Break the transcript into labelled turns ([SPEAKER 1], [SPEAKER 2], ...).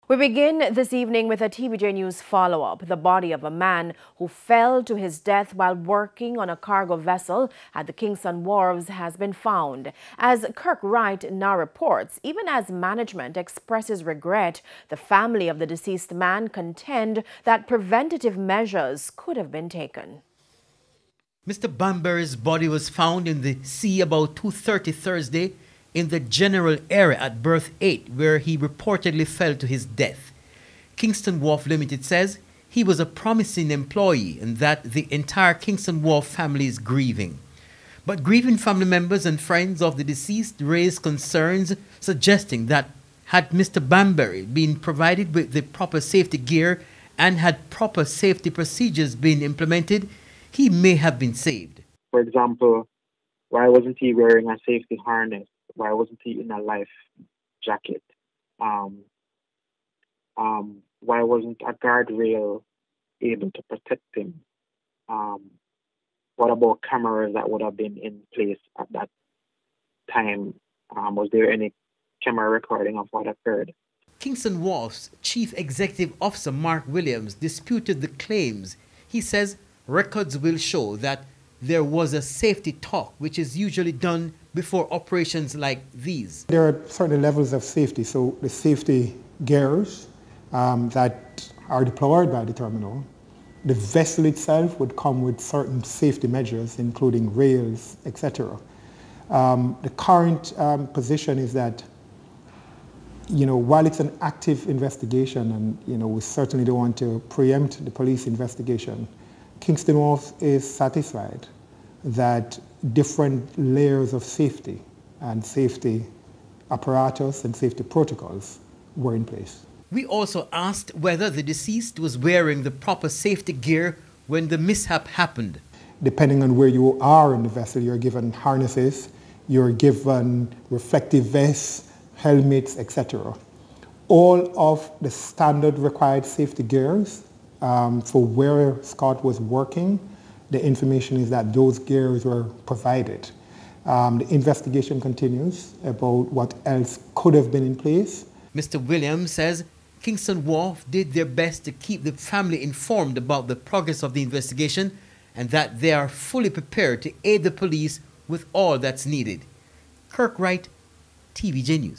[SPEAKER 1] We begin this evening with a TVJ News follow-up. The body of a man who fell to his death while working on a cargo vessel at the Kingston Wharves has been found. As Kirk Wright now reports, even as management expresses regret, the family of the deceased man contend that preventative measures could have been taken.
[SPEAKER 2] Mr. Bambury's body was found in the sea about 2:30 Thursday in the general area at berth 8, where he reportedly fell to his death. Kingston Wharf Limited says he was a promising employee and that the entire Kingston Wharf family is grieving. But grieving family members and friends of the deceased raised concerns, suggesting that had Mr. Bambury been provided with the proper safety gear and had proper safety procedures been implemented, he may have been saved.
[SPEAKER 3] For example, why wasn't he wearing a safety harness? Why wasn't he in a life jacket? Why wasn't a guardrail able to protect him? What about cameras that would have been in place at that time? Was there any camera recording of what occurred?
[SPEAKER 2] Kingston Wharf's Chief Executive Officer Mark Williams disputed the claims. He says records will show that there was a safety talk, which is usually done before operations like these.
[SPEAKER 4] There are certain levels of safety. So the safety gears that are deployed by the terminal, the vessel itself would come with certain safety measures, including rails, etc. The current position is that, while it's an active investigation, and we certainly don't want to preempt the police investigation, Kingston Wharf is satisfied that different layers of safety and safety apparatus and safety protocols were in place.
[SPEAKER 2] We also asked whether the deceased was wearing the proper safety gear when the mishap happened.
[SPEAKER 4] Depending on where you are in the vessel, you're given harnesses, you're given reflective vests, helmets, etc. All of the standard required safety gears for where Scott was working, the information is that those gears were provided. The investigation continues about what else could have been in place.
[SPEAKER 2] Mr. Williams says Kingston Wharf did their best to keep the family informed about the progress of the investigation and that they are fully prepared to aid the police with all that's needed. Kirk Wright, TVJ News.